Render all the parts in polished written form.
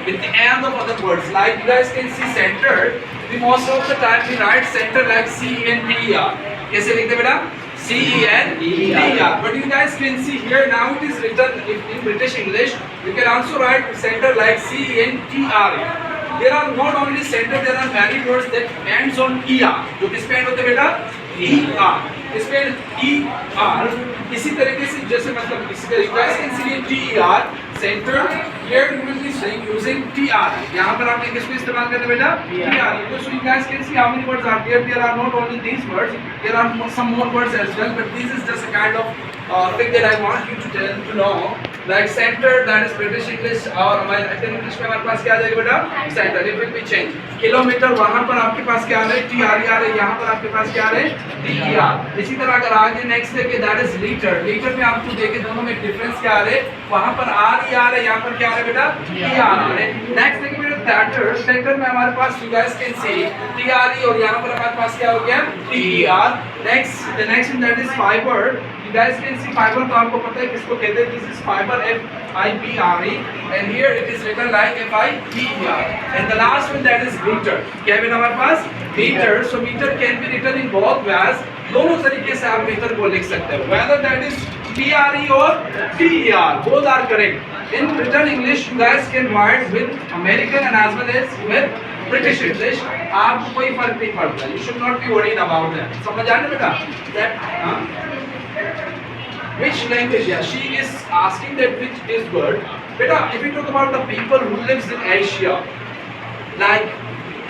with the end of other words. Like you guys can see centered, we most of the time we write center like C-E-N-T-E-R. कैसे लिखते हैं बेटा? C-E-N-T-E-R. But you guys can see here now it is written in British English. You can also write center like C-E-N-T-R. There are not only center, there are many words that ends on ER. जो किस पे end होते हैं बेटा? ER. इस पे ER. इसी तरीके से जैसे मतलब इसी तरीके you guys can see TER center. Here you will be saying using TR. यहाँ पर आपने किसको इस्तेमाल करते हैं बेटा? TR. So you guys can see how many words are there. There are not only these words. There are some more words as well. But this is just a kind of thing that I want you to know. Like center, that is British English और हमारे Indian English में हमारे पास क्या आ जाएगा बेटा? Center. It will be changed. Kilometre वहाँ पर आपके पास क्या आ रहा है? TR आ रहा है. यहाँ पर आपके पास क्या आ रहा है? DER. इसी तरह अगर आगे नेक्स्ट देखिए that is liter. Liter में आपको देखे दोनों में डिफरेंस क्या आ रहा है? वहाँ पर RE आ रहा है, यहाँ पर क्या आ रहा है बेटा? TR आ रहा है. नेक्स्ट देखिए बेटा theater. Theater में हमारे पास you guys can see TRE और यहाँ पर हमारे पास क्या हो गया? TER. The next one that is fiber. You guys can see fiber तो आपको पता है किसको कहते हैं? This is fiber, F-I-B-R-E, and here it is written like F-I-B-E-R. And the last one that is meter. क्या है हमारे पास? Meter. So meter can be written in both ways. दोनों तरीके से आप meter को लिख सकते हैं. Whether that is T-R-E or T-E-R, both are correct. In written English, you guys can write with American and as well as with British English. आपको कोई फर्क नहीं पड़ता. You should not be worried about that. समझ आने बेटा? That which language? Yeah, she is asking that which is good. Beta, if we talk about the people who lives in Asia, like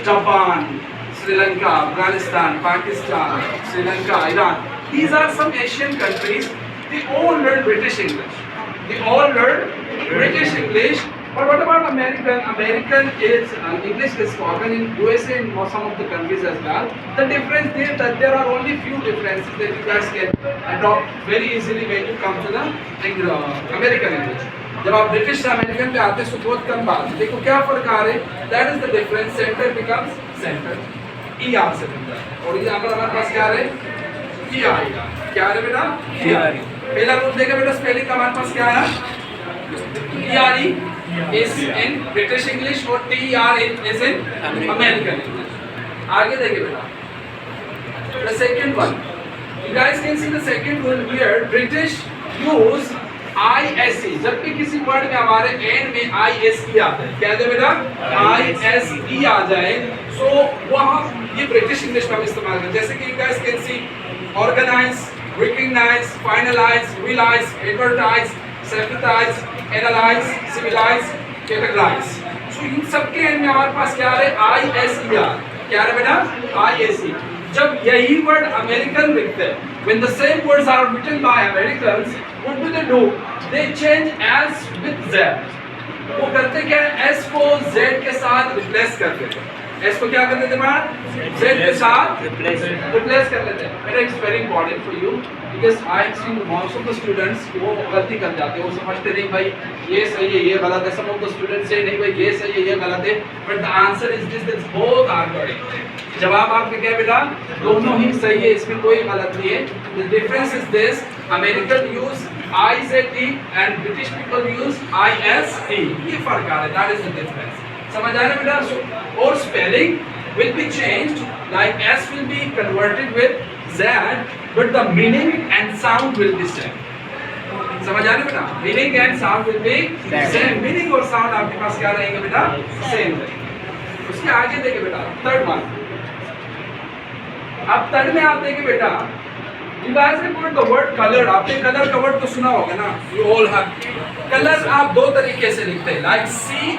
Japan, Sri Lanka, Afghanistan, Pakistan, Sri Lanka, Iran, these are some Asian countries. They all learn British English. They all learn British English. But what about American? American is English is spoken in USA and some of the countries as well. The difference is that there are only few differences that you guys can adopt very easily when you come to the American English. जब आप British से American पे आते हैं तो बहुत कम बात है. देखो क्या फर्क आ रहा है? That is the difference. Center becomes center. ER से बनता है. और यहाँ पर हमारे पास क्या आ रहा है? TR. क्या आ रहा है बेटा? TR. पहला रूप देखा बेटा स्पेलिंग का हमारे पास क्या आया? TRE is in British English और TER is in American English. आगे देखिए बेटा. The second one. You guys can see the second one here. British use ISE. जब भी किसी वर्ड में हमारे end में ISE आता है, क्या है बेटा? ISE आ जाए, so वहाँ ये British English में हम इस्तेमाल करते हैं. जैसे कि you guys can see organize, recognize, finalize, realize, advertise, sympathize, analyze, civilize, categorize. So इन सबके एंड में हमारे पास क्या आ रहा है? ISER. क्या आ रहा है बेटा? ISE. जब यही वर्ड अमेरिकन लिखते हैं, when the same words are written by Americans, what do they do? They change S with Z. वो करते क्या है? S को Z के साथ रिप्लेस कर देते हैं. S को क्या कर देते हैं? Z के साथ रिप्लेस कर लेते हैं. बेटा it's very important for you because I have seen most of the students वो गलती कर जाते हैं. वो समझते नहीं भाई ये सही है ये गलत है. Some of the students say नहीं भाई ये सही है ये गलत है. But the answer is this, that both are correct. जवाब आपका क्या है बेटा? दोनों ही सही है, इसमें कोई गलत नहीं है. The difference is this: American use IZE and British people use ISE. ये फर्क आ रहा है. That is the difference. समझ आ रहा है बेटा? और spelling will be changed. Like S will be converted with Z, but the meaning and sound will be same. समझ आ रहा है बेटा? Meaning and sound will be same. Meaning और sound आपके पास क्या रहेंगे बेटा? Same रहेंगे. उसके आगे देखिए बेटा, third one. अब थर्ड में आप देखिए बेटा, you guys have put the word color. आपने color का word तो सुना होगा ना? You all have. Color आप दो तरीके से लिखते हैं, like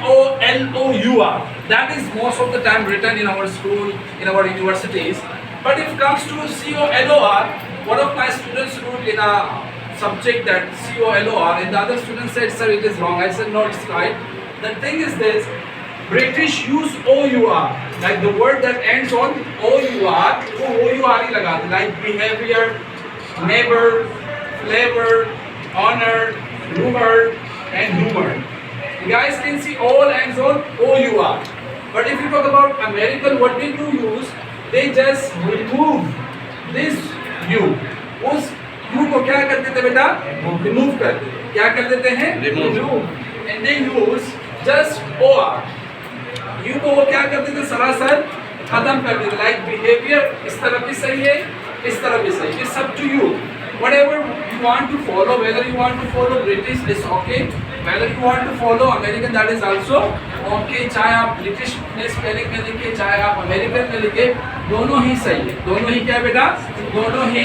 COLOUR. That is most of the time written in our school, in our universities. But if it comes to COLOR, one of my students wrote in a subject that COLOR, and the other student said, sir, it is wrong. I said, no, it's right. The thing is this: British use OUR, like the word that ends on OUR, वो OUR ही लगाते, like behavior, neighbor, flavor, honor, rumor, and humor. You guys can see all ends on OUR. But if you talk about American, what they do use, they just remove this U. उस U को क्या कर देते बेटा? Remove कर देते. क्या कर देते हैं? Remove. And they use just OR, U को वो क्या करते थे, सरासर खत्म कर देते। लाइक बिहेवियर इस तरफ भी सही है, इस तरफ भी सही है, it's up to you. Whatever you want to follow, whether you want to follow British is okay, whether you want to follow American that is also okay। चाहे आप ब्रिटिश में स्पेलिंग में लिखे, चाहे आप अमेरिकन में लिखे, दोनों ही सही है। दोनों ही क्या है बेटा, दोनों ही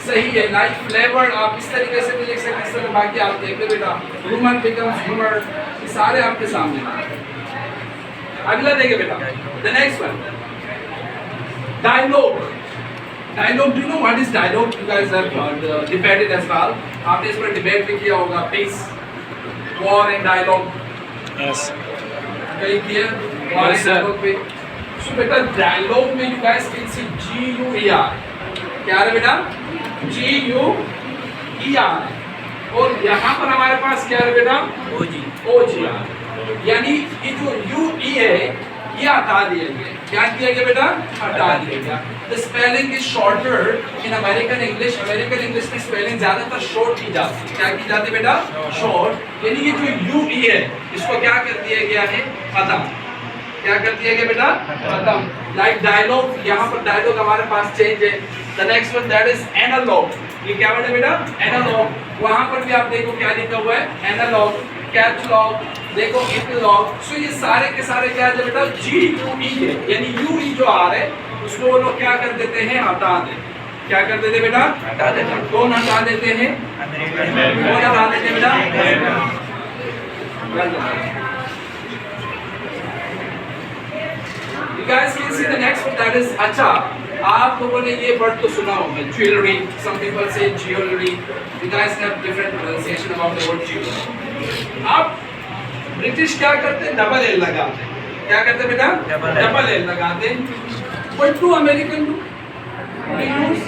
सही है। लाइक फ्लेवर आप इस तरीके से भी लिख सकते हैं, इस तरह। बाकी आप देख लो बेटा, रूमर बिकम्स रूमर, ये सारे आपके सामने। अगला देखिए बेटा, the next one, dialogue. Dialogue, do you know what is dialogue? You guys have debated as well. आपने इस पर डिबेट भी किया होगा, peace, war and dialogue. Yes, कहीं किया वॉर एंड डायलॉग पे। सो बेटा डायलॉग में you guys can see GUER, क्या है बेटा, GUER। और यहाँ पर हमारे पास क्या है बेटा, OGR। यानी ये जो UE है ये हटा दिया गया। क्या किया गया बेटा, हटा दिया गया। The spelling is shorter in American English। American English में स्पेलिंग ज्यादातर शॉर्ट की जाती है। क्या की जाती है बेटा, शॉर्ट। यानी ये जो UE है इसको क्या कर दिया गया है, खत्म। क्या कर दिया गया बेटा, खत्म। लाइक डायलॉग, यहाँ पर डायलॉग हमारे पास चेंज है। The next one that is analog। ये क्या वर्ड है बेटा, एनालॉग। वहाँ पर भी आप देखो क्या लिखा हुआ है, एनालॉग। कैटलॉग देखो, इंटरलॉग। सो ये सारे के सारे क्या है बेटा, GUE है। यानी UE जो आ रहे हैं उसको वो लोग क्या कर देते हैं, हटा दे। क्या कर देते बेटा, हटा देते। कौन हटा देते हैं, कौन हटा देते बेटा, You guys can see the next one that is, अच्छा आप लोगों ने ये वर्ड तो सुना होगा, jewellery. Some people say jewelry। You guys have different pronunciation about the word jewelry। अब ब्रिटिश क्या करते हैं, डबल एल लगाते हैं। क्या करते हैं बेटा, डबल एल लगाते हैं। What do American do? They use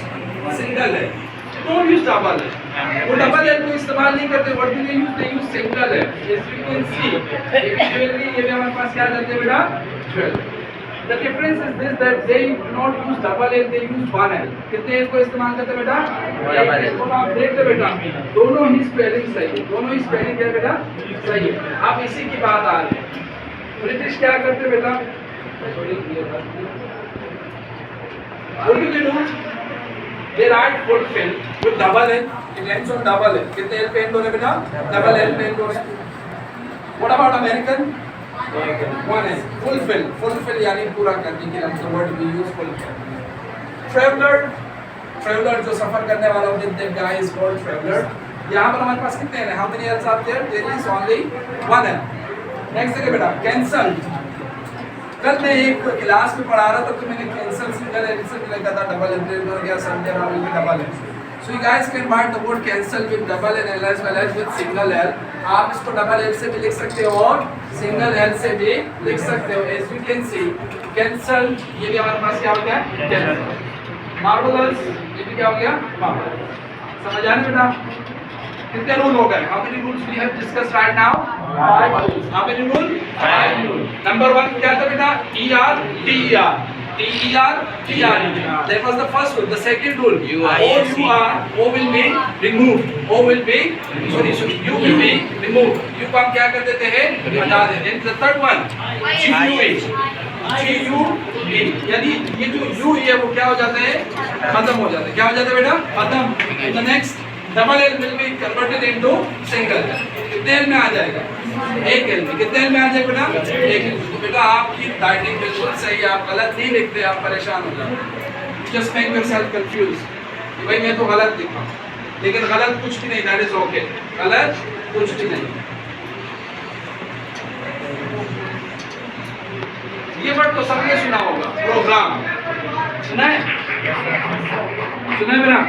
single L, don't use double L। वो डबल एल को इस्तेमाल नहीं करते। What do they use? They use single L। As you can see, jewellery ये भी हमारे पास क्या जाते हैं बेटा, jewellery. The difference is this, that they do not use double L, they use one L। कितने L को इस्तेमाल करते हैं बेटा, तो आप देखते बेटा दोनों ही स्पेलिंग सही है। दोनों ही स्पेलिंग क्या है बेटा, सही है। अब इसी की बात आ रही है, ब्रिटिश क्या करते हैं बेटा, what do they do? They write fulfill with double L, it ends on double L। कितने L पे end हो रहे बेटा, double L पे end हो रहे। What about American? One is fulfill। fulfill यानी पूरा करने के लिए the word we use fulfill। traveler, traveler जो सफर करने वाला होता है, guy is called traveler। यहाँ पर हमारे पास कितने हैं, how many L's are there? There is only one L। next देखिए बेटा, cancel। कल मैं एक क्लास में पढ़ा रहा था तो मैंने cancel सिंगल L से लिखा था, डबल L हो गया, समझे ना, वो double L। So you guys can write the word cancel with double L as well as with single L। आप इसको डबल L से भी लिख सकते हो और सिंगल L से भी लिख सकते हो। As you can see, cancel ये भी हमारे पास क्या हो गया, cancel। marvelous ये भी क्या हो गया, marvelous। समझ आने बेटा, कितने रूल हो गए? How many rules we have discussed right now? 5 rules। How many rules? 5 rules। Number 1 क्या था बेटा, ER TER, TER TRE। That was the first rule। The second rule, O will be removed। O will be sorry U will be removed। U को हम क्या कर देते हैं, हटा देते हैं। The third one, GUE। यानी ये जो U है वो क्या हो जाते हैं, खत्म हो जाते हैं। क्या हो जाते हैं बेटा, खत्म। The next double L will be converted into single L। कितने L में आ जाएगा, एक L में। कितने L में आ जाएगा बेटा, एक L। तो बेटा आपकी राइटिंग बिल्कुल सही है, आप गलत नहीं लिखते, आप परेशान हो जाते। Just make yourself confused कि भाई मैं तो गलत लिखा, लेकिन गलत कुछ भी नहीं, that is okay। गलत कुछ भी नहीं। ये वर्ड तो सबने सुना होगा, प्रोग्राम। सुना है, सुना है मेरा?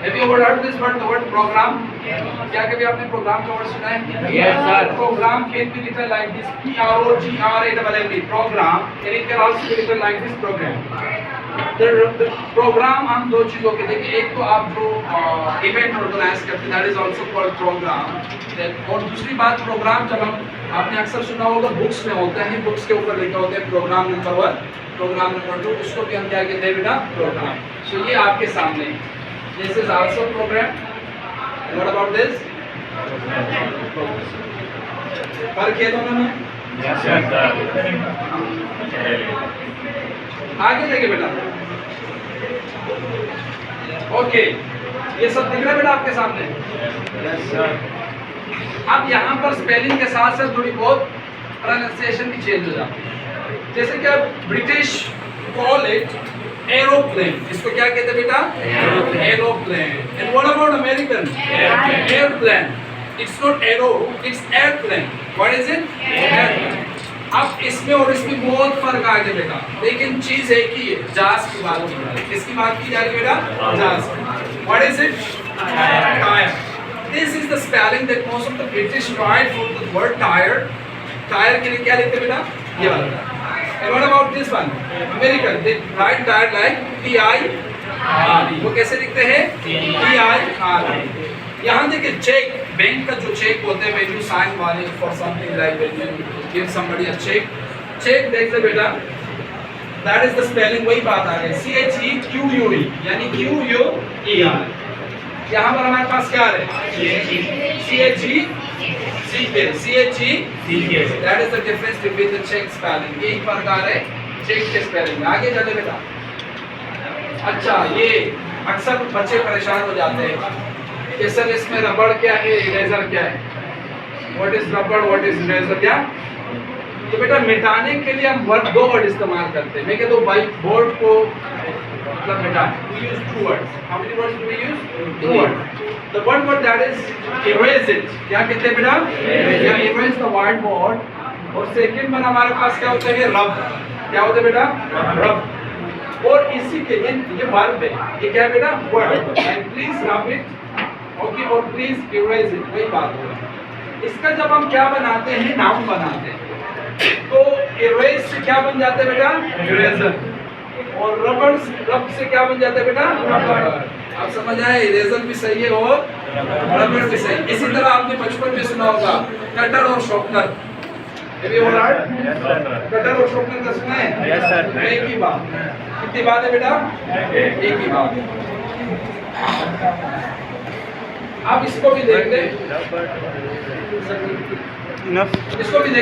Have you ever heard this word, the word program? क्या कभी आपने प्रोग्राम का वर्ड सुना है? Yes sir। Program can be written like this, PROGRAMM, program, and it can also be written like this, program। The program हम दो चीजों के देखिए, एक तो आप जो इवेंट ऑर्गेनाइज करते हैं, that is also called program। और दूसरी बात, प्रोग्राम जब हम, आपने अक्सर सुना होगा बुक्स में होता है, बुक्स के ऊपर लिखा होता है प्रोग्राम नंबर 1, प्रोग्राम नंबर 2, उसको भी हम क्या कहते हैं बेटा, प्रोग्राम। सो ये आपके सामने है, this is also program. What about this, फर्क है दोनों में? आगे देखिए बेटा। ओके, ये सब दिख रहा है बेटा आपके सामने। अब यहाँ पर स्पेलिंग के साथ साथ थोड़ी बहुत प्रोनाउंसिएशन भी चेंज हो जाती है। जैसे कि ब्रिटिश कॉल इट एरोप्लेन, इसको क्या कहते हैं बेटा? Aeroplane. And what about American? Airplane. It's not arrow, it's airplane. What is it? Airplane. अब इसमें और इसमें बहुत फर्क आ गया बेटा, लेकिन चीज एक ही है, जहाज की बात की जा रही है। किसकी बात की जा रही है बेटा? जहाज की। What is it? Tyre. This is the spelling that most of the British tried for the word tire. Tire के लिए क्या लिखते हैं बेटा? ये वाला। And what about this one? American, they write tire like T-I-R-E. वो कैसे लिखते हैं? T-I-R-E. यहाँ देखिए चेक, बैंक का जो चेक होते हैं, when you sign money for something like when you give somebody a check, check देख ले बेटा, that is the spelling, वही बात आ गई, C-H-E-Q-U-E, यानी Q-U-E-R। यहाँ पर हमारे पास क्या है? C-H-E, C-H-E, that is the difference between the check spelling। यही प्रकार है चेक के स्पेलिंग। आगे चले बेटा। अच्छा, ये अक्सर बच्चे परेशान हो जाते हैं कि सर इसमें रबड़ क्या है, इरेजर क्या है? व्हाट इज रबड़, व्हाट इज इरेजर? क्या? तो बेटा मिटाने के लिए हम दो वर्ड इस्तेमाल करते हैं। मैं कहता हूँ व्हाइट बोर्ड को मतलब मिटाने, we use two words. How many words do we use? Two words. The one word that is erase it. क्या कहते हैं बेटा? या erase the white board. और सेकंड वन हमारे पास क्या होता है? रब। क्या होता है बेटा? रब। और इसी के ये वर्ब है, ये क्या है बेटा? Verb. And please rub it, okay, और प्लीज इरेज इट, वही बात है। इसका जब हम क्या बनाते हैं? नाउन बनाते हैं। तो इरेज से क्या बन जाता है बेटा? इरेजर। और रबड़, रब से क्या बन जाता है बेटा? रबड़। आप समझ आए? इरेजर भी सही है और रबड़ भी सही है। इसी तरह आपने बचपन में सुना होगा कटर और शॉर्पनर। कटर और शॉर्पनर का सुना है? Yes sir. एक ही बात। कितनी बात है बेटा? एक ही बात। आप इसको भी देख लें, इसको भी देख